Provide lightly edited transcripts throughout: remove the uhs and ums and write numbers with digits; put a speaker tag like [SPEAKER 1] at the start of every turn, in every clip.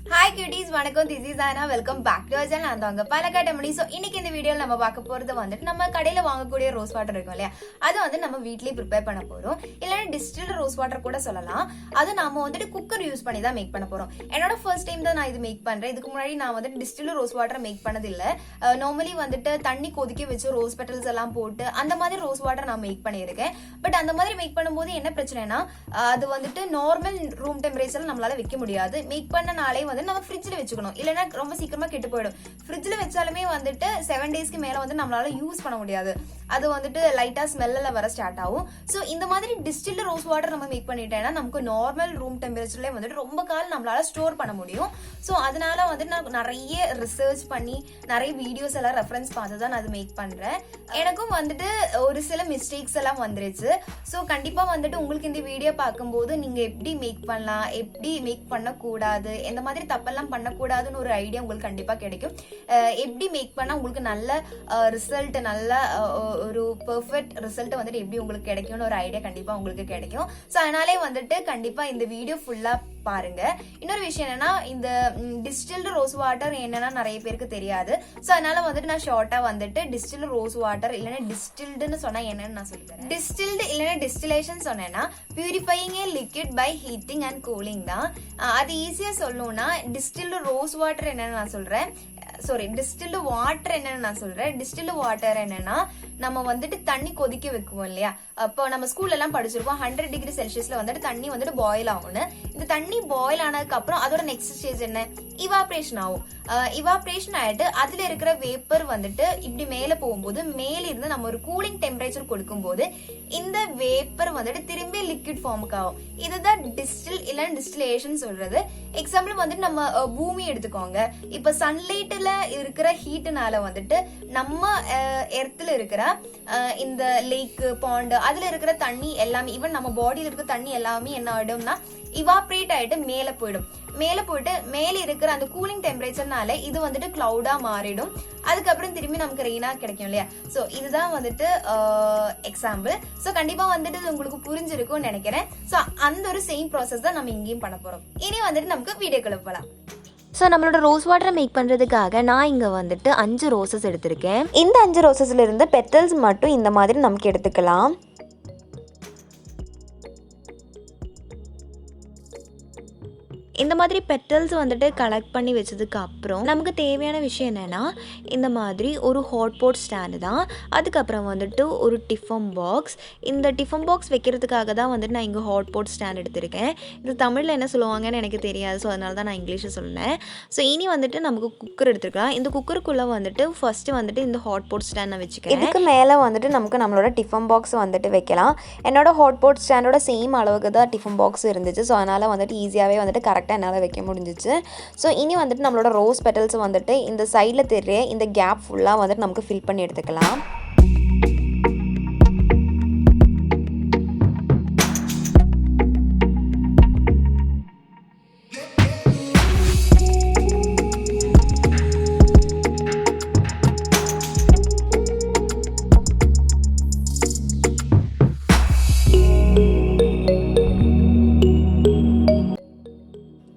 [SPEAKER 1] Hi cuties, வணக்கம். This is Anna. Welcome back to our channel. நான் தாங்க பாலக்காட்டமணி. So இன்னைக்கு இந்த வீடியோல நம்ம பார்க்க போறது வந்துட்டு நம்ம கடையில வாங்கக்கூடிய ரோஸ் வாட்டர் இருக்கும் இல்லையா, அது வந்து நம்ம வீட்லயே ப்ரிப்பேர் பண்ண போறோம். இல்லனா டிஸ்டில்ட் ரோஸ் வாட்டர் கூட சொல்லலாம். அது நாம வந்துட்டு குக்கர் யூஸ் பண்ணி தான் மேக் பண்ண போறோம். என்னோட ஃபர்ஸ்ட் டைம் தான் நான் இது மேக் பண்றேன். இதுக்கு முன்னாடி நான் வந்துட்டு டிஸ்டில்ட் ரோஸ் வாட்டர் மேக் பண்ணது இல்ல. நார்மலி வந்துட்டு தண்ணி கொதிக்க வச்சு ரோஸ் பெட்டல்ஸ் எல்லாம் போட்டு அந்த மாதிரி ரோஸ் வாட்டர் நான் மேக் பண்ணியிருக்கேன். பட் அந்த மாதிரி மேக் பண்ணும்போது என்ன பிரச்சனைனா, அது வந்துட்டு நார்மல் ரூம் டெம்பரேச்சர்ல நம்மளால வைக்க முடியாது. மேக் பண்ணனாலே வந்து நம்ம ஃப்ரிட்ஜ்ல வச்சுக்கணும், இல்லனா ரொம்ப சீக்கிரமா கெட்டு போயிடும். ஃப்ரிட்ஜ்ல வச்சாலுமே வந்துட்டு 7 டேஸ்க்கு மேல வந்து நம்மளால யூஸ் பண்ண முடியாது. அது வந்துட்டு லைட்டா ஸ்மெல்ல வர ஸ்டார்ட் ஆகும். சோ இந்த மாதிரி டிஸ்டில்ட் ரோஸ் வாட்டர் நம்ம மேக் பண்ணிட்டேன்னா நமக்கு நார்மல் ரூம் டெம்பரேச்சர்ல வந்துட்டு ரொம்ப காலம் நம்மளால ஸ்டோர் பண்ண முடியும். சோ அதனால வந்து நான் நிறைய ரிசர்ச் பண்ணி நிறைய வீடியோஸ் எல்லாம் ரெஃபரன்ஸ் பார்த்து தான் நான் அது மேக் பண்றேன். எனக்கும் வந்துட்டு ஒரு சில மிஸ்டேக்ஸ் எல்லாம் வந்துருச்சு. சோ கண்டிப்பா வந்துட்டு உங்களுக்கு இந்த வீடியோ பார்க்கும்போது நீங்க எப்படி மேக் பண்ணலாம், எப்படி மேக் பண்ணக்கூடாது, எந்த மாதிரி தப்பெல்லாம் பண்ணக்கூடாதுன்னு ஒரு ஐடியா உங்களுக்கு கண்டிப்பா கிடைக்கும். எப்படி மேக் பண்ணா உங்களுக்கு நல்ல ரிசல்ட், நல்ல ஒரு பெர்ஃபெக்ட் ரிசல்ட் வந்துட்டு எப்படி உங்களுக்கு கிடைக்கும்னு ஒரு ஐடியா கண்டிப்பா உங்களுக்கு கிடைக்கும். சோ அதனாலே வந்துட்டு கண்டிப்பா இந்த வீடியோ ஃபுல்லா பாருங்க. இன்னொரு விஷயம் என்னன்னா, இந்த டிஸ்டில்ட் ரோஸ் வாட்டர் என்னன்னா நிறைய பேருக்கு தெரியாது. சோ அதனால வந்துட்டு நான் ஷார்ட்டா வந்துட்டு டிஸ்டில்ட் ரோஸ் வாட்டர் இல்லைன்னா டிஸ்டில்டுன்னு சொன்னா என்னன்னு நான் சொல்லித்தரேன். டிஸ்டில்டு இல்லைன்னா டிஸ்டிலேஷன் சொன்னேன்னா purifying a liquid by heating and cooling தான். அது ஈஸியா சொல்லணும்னா டிஸ்டில்டு ரோஸ் வாட்டர் என்னன்னு நான் சொல்றேன். சாரி, டிஸ்டில்டு வாட்டர் என்னன்னு நான் சொல்றேன். டிஸ்டில்டு வாட்டர் என்னன்னா, நம்ம வந்துட்டு தண்ணி கொதிக்க வைக்குவோம் இல்லையா, அப்போ நம்ம ஸ்கூல்ல எல்லாம் படிச்சிருப்போம் 100 டிகிரி செல்சியஸ்ல வந்துட்டு தண்ணி வந்துட்டு பாயில் ஆகும்னு. இந்த தண்ணி பாயில் ஆனதுக்கு அப்புறம் அதோட நெக்ஸ்ட் ஸ்டேஜ் என்ன, இவாப்ரேஷன் ஆகும். இவாப்ரேஷன் ஆயிட்டு அதுல இருக்கிற வேப்பர் வந்துட்டு இப்படி மேல போகும்போது மேல இருந்து நம்ம ஒரு கூலிங் டெம்பரேச்சர் கொடுக்கும் போது இந்த வேப்பர் வந்துட்டு திரும்பி லிக்விட் ஃபார்முக்கு ஆகும். இதுதான் டிஸ்டில் இல்ல டிஸ்டிலேஷன் சொல்றது. எக்ஸாம்பிள் வந்துட்டு நம்ம பூமி எடுத்துக்கோங்க. இப்ப சன்லைட்ல இருக்கிற ஹீட்னால வந்துட்டு நம்ம எர்த்ல இருக்கிற இந்த லேக், பாண்ட், அதுல இருக்கிற தண்ணி எல்லாமே, ஈவன் நம்ம பாடியில இருக்கிற தண்ணி எல்லாமே என்ன ஆயிடும்னா இவாப்ரேட் ஆயிட்டு மேல போயிடும். மேல போயிட்டு மேல இருக்கிற அந்த கூலிங் டெம்பரேச்சர்னால இது வந்துட்டு கிளவுடா மாறிடும். அதுக்கப்புறம் திரும்பி நமக்கு ரெயினா கிடைக்கும் இல்லையா. சோ இதுதான் வந்துட்டு எக்ஸாம்பிள். சோ கண்டிப்பா வந்துட்டு உங்களுக்கு புரிஞ்சிருக்கும்னு நினைக்கிறேன். சோ அந்த ஒரு சேம் ப்ராசஸ் தான் நம்ம இங்கேயும் பண்ண போறோம். இனி வந்துட்டு நமக்கு வீடியோக்குள்ள போலாம்.
[SPEAKER 2] ஸோ நம்மளோட ரோஸ் வாட்டரை மேக் பண்ணுறதுக்காக நான் இங்கே வந்துட்டு 5 ரோசஸ் எடுத்திருக்கேன். இந்த 5 ரோசஸ்ல இருந்து பெட்டல்ஸ் மட்டும் இந்த மாதிரி நமக்கு எடுத்துக்கலாம். இந்த மாதிரி பெட்டல்ஸ் வந்துட்டு கலெக்ட் பண்ணி வச்சதுக்கு அப்புறம் நமக்கு தேவையான விஷயம் என்னென்னா, இந்த மாதிரி ஒரு ஹாட் பாட் ஸ்டாண்டு தான். அதுக்கப்புறம் வந்துட்டு ஒரு டிஃபன் பாக்ஸ். இந்த டிஃபன் பாக்ஸ் வைக்கிறதுக்காக தான் வந்துட்டு நான் இங்கே ஹாட் பாட் ஸ்டாண்ட் எடுத்திருக்கேன். இது தமிழில் என்ன சொல்லுவாங்கன்னு எனக்கு தெரியாது. ஸோ அதனால தான் நான் இங்கிலீஷில் சொன்னேன். ஸோ இனி வந்துட்டு நமக்கு குக்கர் எடுத்துக்கலாம். இந்த குக்கருக்குள்ளே வந்துட்டு ஃபஸ்ட்டு வந்துட்டு இந்த ஹாட் பாட் ஸ்டாண்ட் நான் வச்சுக்கிறேன். இதுக்கு மேலே வந்துட்டு நமக்கு நம்மளோட டிஃபன் பாக்ஸ் வந்துட்டு வைக்கலாம். என்னோட ஹாட் பாட் ஸ்டாண்டோட சேம் அளவுக்கு தான் டிஃபன் பாக்ஸ் இருந்துச்சு. ஸோ அதனால் வந்துட்டு ஈஸியாகவே வந்துட்டு கரெக்டாக என்னால் வைக்க முடிஞ்சிச்சு. ஸோ இனி வந்துட்டு நம்மளோட ரோஸ் பெட்டல்ஸ் வந்துட்டு இந்த சைடில் தெரிய இந்த கேப் ஃபுல்லாக வந்துட்டு நமக்கு ஃபில் பண்ணி எடுத்துக்கலாம்.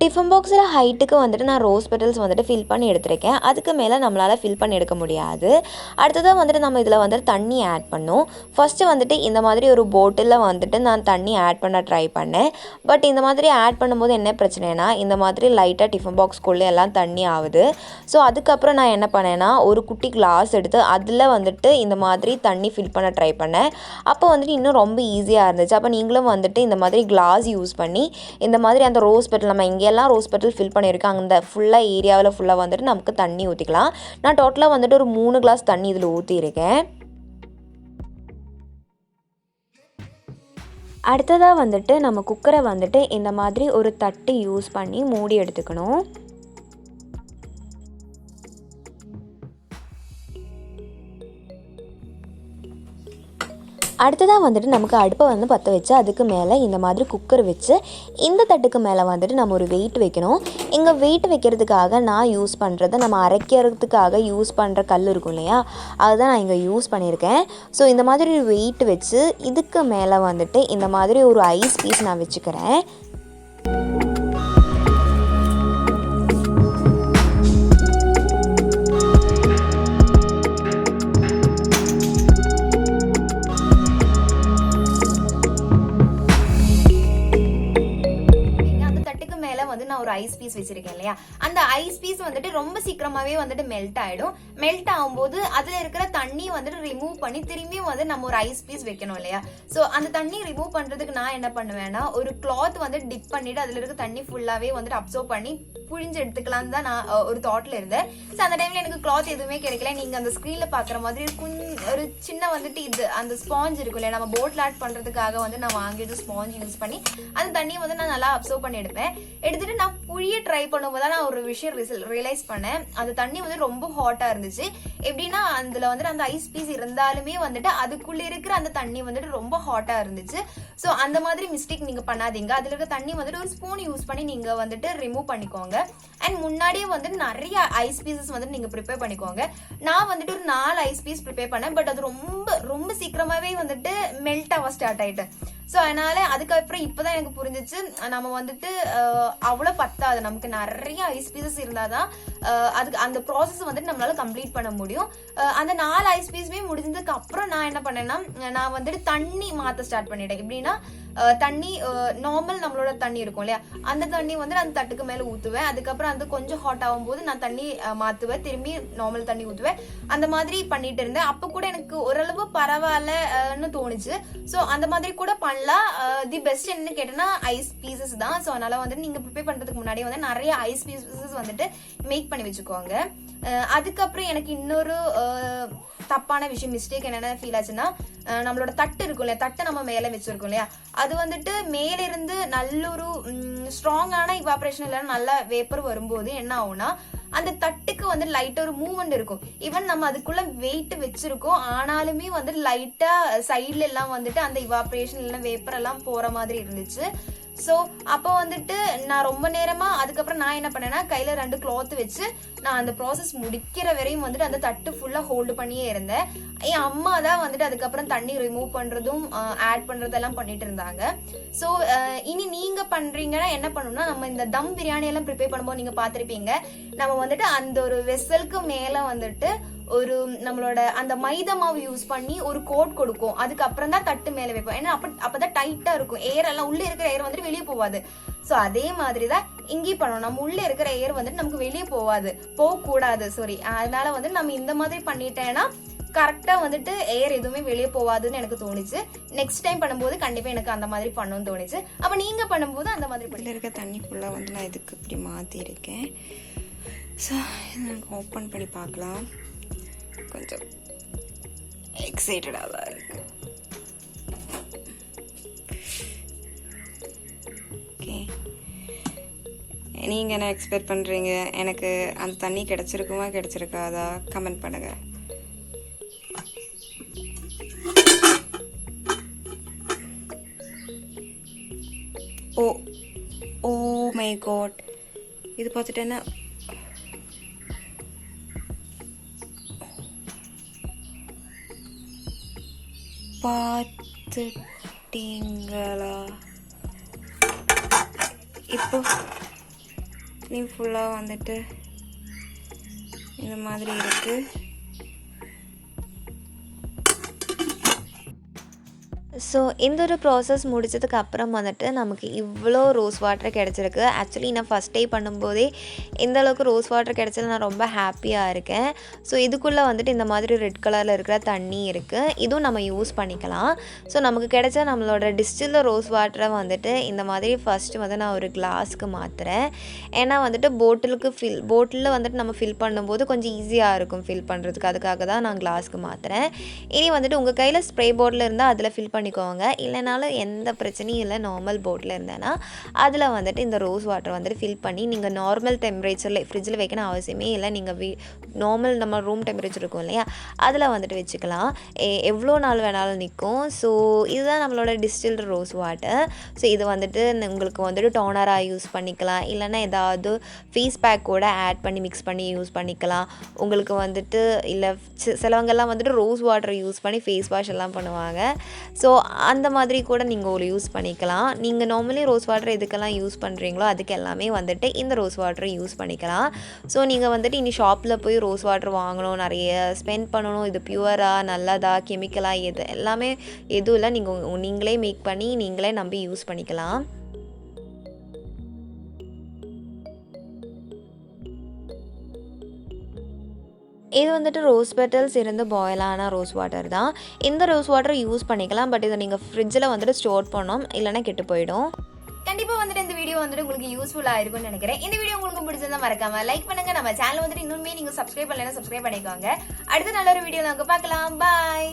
[SPEAKER 2] டிஃபன் பாக்ஸில் ஹைட்டுக்கு வந்துட்டு நான் ரோஸ் பெட்டல்ஸ் வந்துட்டு ஃபில் பண்ணி எடுத்திருக்கேன். அதுக்கு மேலே நம்மளால் ஃபில் பண்ணி எடுக்க முடியாது. அடுத்ததாக வந்துட்டு நம்ம இதில் வந்துட்டு தண்ணி ஆட் பண்ணோம். ஃபஸ்ட்டு வந்துட்டு இந்த மாதிரி ஒரு போட்டிலில் வந்துட்டு நான் தண்ணி ஆட் பண்ண ட்ரை பண்ணேன். பட் இந்த மாதிரி ஆட் பண்ணும்போது என்ன பிரச்சனைனா, இந்த மாதிரி லைட்டாக டிஃபன் பாக்ஸ்குள்ளே எல்லாம் தண்ணி ஆகுது. ஸோ அதுக்கப்புறம் நான் என்ன பண்ணேன்னா, ஒரு குட்டி கிளாஸ் எடுத்து அதில் வந்துட்டு இந்த மாதிரி தண்ணி ஃபில் பண்ண ட்ரை பண்ணேன். அப்போ வந்துட்டு இன்னும் ரொம்ப ஈஸியாக இருந்துச்சு. அப்போ நீங்களும் வந்துட்டு இந்த மாதிரி கிளாஸ் யூஸ் பண்ணி இந்த மாதிரி அந்த ரோஸ் பெட்டல் நம்ம இங்கெல்லாம் ரோஸ் பெட்டல் ஃபில் பண்ணியிருக்கேன் அந்த ஃபுல்லாக ஏரியாவில் ஃபுல்லாக வந்துட்டு நமக்கு தண்ணி ஊற்றிக்கலாம். நான் டோட்டலாக வந்துட்டு ஒரு 3 கிளாஸ் தண்ணி இதில் ஊற்றியிருக்கேன். அடுத்ததாக வந்துட்டு நம்ம குக்கரை வந்துட்டு இந்த மாதிரி ஒரு தட்டு யூஸ் பண்ணி மூடி எடுத்துக்கணும். அடுத்ததாக வந்துட்டு நமக்கு அடுப்பை வந்து பற்ற வச்சு அதுக்கு மேலே இந்த மாதிரி குக்கர் வச்சு இந்த தட்டுக்கு மேலே வந்துட்டு நம்ம ஒரு வெயிட் வைக்கணும். இங்கே வெயிட் வைக்கிறதுக்காக நான் யூஸ் பண்ணுறது, நம்ம அரைக்கிறதுக்காக யூஸ் பண்ணுற கல் இருக்கும் இல்லையா, அதுதான் நான் இங்கே யூஸ் பண்ணியிருக்கேன். ஸோ இந்த மாதிரி வெயிட் வச்சு இதுக்கு மேலே வந்துட்டு இந்த மாதிரி ஒரு ஐஸ் பீஸ் நான் வச்சுக்கிறேன்.
[SPEAKER 1] வந்து நான் ஒரு ஐஸ் பீஸ் வச்சிருக்கேன் இல்லையா, அந்த ஐஸ் பீஸ் வந்துட்டு ரொம்ப சீக்கிரமாவே வந்துட்டு மெல்ட் ஆயிடும். மெல்ட் ஆகும்போது அதுல இருக்கிற தண்ணி வந்துட்டு ரிமூவ் பண்ணி திரும்பியும் வந்து நம்ம ஒரு ஐஸ் பீஸ் வைக்கணும் இல்லையா. சோ அந்த தண்ணி ரிமூவ் பண்றதுக்கு நான் என்ன பண்ணுவேன்னா, ஒரு கிளாத் வந்து டிப் பண்ணிட்டு அதுல இருக்க தண்ணி ஃபுல்லாவே வந்துட்டு அப்சர்வ் பண்ணி புழிஞ்சு எடுத்துக்கலாம் தான் நான் ஒரு தாட்ல இருந்தேன். சோ அந்த டைம்ல எனக்கு கிளாத் எதுவுமே கிடைக்கல. நீங்க அந்த ஸ்கிரீன்ல பாக்குற மாதிரி ஒரு சின்ன வந்துட்டு இது அந்த ஸ்பாஞ்ச் இருக்கும் இல்லையா, நம்ம போட்ல ஆட் பண்றதுக்காக வந்து நான் வாங்கிட்டு ஸ்பாஞ்ச் யூஸ் பண்ணி அந்த தண்ணியை வந்து நான் நல்லா அப்சர்வ் பண்ணி எடுப்பேன். எடுத்துட்டு நான் புழிய ட்ரை பண்ணும்போது நான் ஒரு விஷயம் ரியலைஸ் பண்ணேன். அந்த தண்ணி வந்து ரொம்ப ஹாட்டா இருந்துச்சு. எப்படின்னா அதுல வந்துட்டு அந்த ஐஸ் பீஸ் இருந்தாலுமே வந்துட்டு அதுக்குள்ள இருக்கிற அந்த தண்ணி வந்துட்டு ரொம்ப ஹாட்டா இருந்துச்சு. சோ அந்த மாதிரி மிஸ்டேக் நீங்க பண்ணாதீங்க. அதுல இருக்க தண்ணி வந்துட்டு ஒரு ஸ்பூன் யூஸ் பண்ணி நீங்க வந்துட்டு ரிமூவ் பண்ணிக்கோங்க. அண்ட் முன்னாடியே வந்துட்டு நிறைய ஐஸ் பீசஸ் வந்துட்டு நீங்க ப்ரிப்பேர் பண்ணிக்கோங்க. நான் வந்துட்டு ஒரு 4 ஐஸ் பீஸ் ப்ரிப்பேர் பண்ணேன். பட் அது ரொம்ப ரொம்ப சீக்கிரமாவே வந்துட்டு மெல்ட் ஆக ஸ்டார்ட் ஆயிட்டு. சோ அதனால அதுக்கப்புறம் இப்பதான் எனக்கு புரிஞ்சிச்சு, நம்ம வந்துட்டு அவ்வளவு பத்தாது, நமக்கு நிறைய ஐஸ் பீசஸ் இருந்தாதான் அதுக்கு அந்த ப்ராசஸ் வந்துட்டு நம்மளால கம்ப்ளீட் பண்ண முடியும். அந்த 4 ஐஸ் பீஸுமே முடிஞ்சதுக்கு அப்புறம் நான் என்ன பண்ணேன்னா, நான் வந்துட்டு தண்ணி மாத்த ஸ்டார்ட் பண்ணிட்டேன். எப்படின்னா தண்ணி நார்மல் நம்மளோட தண்ணி இருக்கும் இல்லையா, அந்த தண்ணி வந்து அந்த தட்டுக்கு மேல ஊத்துவேன். அதுக்கப்புறம் அது கொஞ்சம் ஹாட் ஆகும் போது நான் தண்ணி மாத்துவேன், திரும்பி நார்மல் தண்ணி ஊத்துவேன். அந்த மாதிரி பண்ணிட்டு இருந்தேன். அப்ப கூட எனக்கு ஓரளவு பரவாயில்லன்னு தோணுச்சு. சோ அந்த மாதிரி கூட பண்ணலாம். தி பெஸ்ட் என்ன கேட்டேன்னா ஐஸ் பீசஸ் தான். சோ அதனால வந்து நீங்க ப்ரிப்பேர் பண்றதுக்கு முன்னாடி வந்து நிறைய ஐஸ் பீசஸ் வந்துட்டு மேக் பண்ணி வச்சுக்கோங்க. அதுக்கப்புறம் எனக்கு இன்னொரு தப்பான விஷயம் மிஸ்டேக் என்னென்ன ஃபீல் ஆச்சுன்னா, நம்மளோட தட்டு இருக்கும் இல்லையா, தட்டை நம்ம மேல வச்சிருக்கோம் இல்லையா, அது வந்துட்டு மேல இருந்து நல்ல ஒரு ஸ்ட்ராங்கான இவாபரேஷன் இல்லைன்னா நல்ல வேப்பர் வரும்போது என்ன ஆகும்னா, அந்த தட்டுக்கு வந்து லைட்டா ஒரு மூவ்மெண்ட் இருக்கும். ஈவன் நம்ம அதுக்குள்ள வெயிட் வச்சிருக்கோம், ஆனாலுமே வந்து லைட்டா சைட்ல எல்லாம் வந்துட்டு அந்த இவாபரேஷன் இல்லைன்னா வேப்பர் எல்லாம் போற மாதிரி இருந்துச்சு. சோ அப்போ வந்துட்டு நான் ரொம்ப நேரமா அதுக்கப்புறம் நான் என்ன பண்ணேன்னா, கையில 2 கிளாத் வச்சு நான் அந்த ப்ராசஸ் முடிக்கிற வரையும் வந்துட்டு அந்த தட்டு ஃபுல்லா ஹோல்டு பண்ணியே இருந்தேன். என் அம்மா தான் வந்துட்டு அதுக்கப்புறம் தண்ணி ரிமூவ் பண்றதும் ஆட் பண்றதெல்லாம் பண்ணிட்டு இருந்தாங்க. சோ இனி நீங்க பண்றீங்கன்னா என்ன பண்ணணும்னா, நம்ம இந்த தம் பிரியாணி எல்லாம் ப்ரிப்பேர் பண்ணும்போது நீங்க பாத்திருப்பீங்க, நம்ம வந்துட்டு அந்த ஒரு வெசலுக்கு மேல வந்துட்டு ஒரு நம்மளோட அந்த மைதா மாவு யூஸ் பண்ணி ஒரு கோட் கொடுக்கும். அதுக்கப்புறம் தான் தட்டு மேல வைப்போம். ஏன்னா அப்பதான் டைட்டா இருக்கும். ஏர் எல்லாம் உள்ள இருக்கிற ஏர் வந்துட்டு வெளியே போவாது. சோ அதே மாதிரிதான் இங்கேயும் பண்ணணும். நம்ம உள்ள இருக்கிற ஏர் வந்துட்டு நமக்கு வெளியே போக கூடாது. சாரி, அதனால வந்து நம்ம இந்த மாதிரி பண்ணிட்டேன்னா கரெக்டா வந்துட்டு ஏர் எதுவுமே வெளியே போவாதுன்னு எனக்கு தோணுச்சு. நெக்ஸ்ட் டைம் பண்ணும்போது கண்டிப்பா எனக்கு அந்த மாதிரி பண்ணணும்னு தோணுச்சு. அப்ப நீங்க பண்ணும்போது அந்த மாதிரி பண்ணி
[SPEAKER 3] இருக்க தண்ணி ஃபுல்லா வந்து நான் இதுக்கு இப்படி மாத்தி இருக்கேன். ஸோ எனக்கு ஓப்பன் பண்ணி பார்க்கலாம். கொஞ்சம் எக்ஸைட்டடாக தான் இருக்கு. ஓகே, நீங்கள் என்ன எக்ஸ்பெக்ட் பண்ணுறீங்க? எனக்கு அந்த தண்ணி கிடைச்சிருக்காதா கமெண்ட் பண்ணுங்க. ஓ மை காட், இது பார்த்துட்டேன்னா பார்த்துட்டீங்களா? இப்போ நீ ஃபுல்லாக வந்துட்டு இந்த மாதிரி இருக்கு.
[SPEAKER 2] ஸோ இந்த ஒரு ப்ராசஸ் முடிச்சதுக்கு அப்புறம் வந்துட்டு நமக்கு இவ்வளோ ரோஸ் வாட்டர் கிடச்சிருக்கு. ஆக்சுவலி நான் ஃபஸ்ட் டே பண்ணும்போதே இந்த அளவுக்கு ரோஸ் வாட்டர் கிடச்சது நான் ரொம்ப ஹாப்பியாக இருக்கேன். ஸோ இதுக்குள்ளே வந்துட்டு இந்த மாதிரி ரெட் கலரில் இருக்கிற தண்ணி இருக்குது, இதுவும் நம்ம யூஸ் பண்ணிக்கலாம். ஸோ நமக்கு கிடைச்ச நம்மளோட டிஸ்டில்டு ரோஸ் வாட்டரை வந்துட்டு இந்த மாதிரி ஃபஸ்ட்டு வந்து நான் ஒரு கிளாஸ்க்கு மாற்றுறேன். ஏன்னா வந்துட்டு போட்டிலில் வந்துட்டு நம்ம ஃபில் பண்ணும்போது கொஞ்சம் ஈஸியாக இருக்கும் ஃபில் பண்ணுறதுக்கு. அதுக்காக தான் நான் கிளாஸ்க்கு மாற்றுறேன். இனி வந்துட்டு உங்கள் கையில் ஸ்ப்ரே போட்டில் இருந்தால் அதில் ஃபில் பண்ணிக்கோங்க. இல்லைனாலும் எந்த பிரச்சனையும் இல்லை, நார்மல் போட்டில் இருந்தேன்னா அதில் வந்துட்டு இந்த ரோஸ் வாட்டர் வந்துட்டு ஃபில் பண்ணி நீங்கள் நார்மல் டெம்பரேச்சரில் ஃப்ரிட்ஜில் வைக்கணும் அவசியமே இல்லை. நீங்கள் நார்மல் நம்ம ரூம் டெம்பரேச்சர் இருக்கும் இல்லையா, அதில் வந்துட்டு வச்சுக்கலாம். எவ்வளோ நாள் வேணாலும் நிற்கும். ஸோ இதுதான் நம்மளோட டிஸ்டில்டு ரோஸ் வாட்டர். ஸோ இது வந்துட்டு உங்களுக்கு வந்துட்டு டோனராக யூஸ் பண்ணிக்கலாம், இல்லைன்னா ஏதாவது ஃபேஸ் பேக் கூட ஆட் பண்ணி மிக்ஸ் பண்ணி யூஸ் பண்ணிக்கலாம். உங்களுக்கு வந்துட்டு இல்லை சிலவங்கெல்லாம் வந்துட்டு ரோஸ் வாட்டர் யூஸ் பண்ணி ஃபேஸ் வாஷ் எல்லாம் பண்ணுவாங்க. ஸோ அந்த மாதிரி கூட நீங்கள் ஒரு யூஸ் பண்ணிக்கலாம். நீங்கள் நார்மலி ரோஸ் வாட்டர் எதுக்கெல்லாம் யூஸ் பண்ணுறீங்களோ அதுக்கு எல்லாமே வந்துட்டு இந்த ரோஸ் வாட்டரை யூஸ் பண்ணிக்கலாம். ஸோ நீங்கள் வந்துட்டு இனி ஷாப்பில் போய் ரோஸ் வாட்டர் வாங்கணும், நிறைய ஸ்பெண்ட் பண்ணணும், இது பியூரா நல்லதா கெமிக்கலா எல்லாமே எதுவும் இல்லை, நீங்களே மேக் பண்ணி நீங்களே நம்பி யூஸ் பண்ணிக்கலாம். இது வந்துட்டு ரோஸ் பெட்டல்ஸ் இருந்து பாயிலான ரோஸ் வாட்டர் தான். இந்த ரோஸ் வாட்டர் யூஸ் பண்ணிக்கலாம், பட் இதை நீங்கள் ஃப்ரிட்ஜில் வந்துட்டு ஸ்டோர் பண்ணோம், இல்லைன்னா கெட்டு போயிடும்.
[SPEAKER 1] கண்டிப்பா வந்துட்டு இந்த வீடியோ வந்துட்டு உங்களுக்கு யூஸ்ஃபுல்லா இருக்கும்னு நினைக்கிறேன். இந்த வீடியோ உங்களுக்கு பிடிச்சிருந்தா மறக்காம லைக் பண்ணுங்க. நம்ம சேனல் வந்துட்டு இன்னுமே நீங்க சப்ஸ்கிரைப் பண்ணலைன்னா சப்ஸ்கிரைப் பண்ணிக்கோங்க. அடுத்த நல்ல ஒரு வீடியோல பார்க்கலாம். பாய்.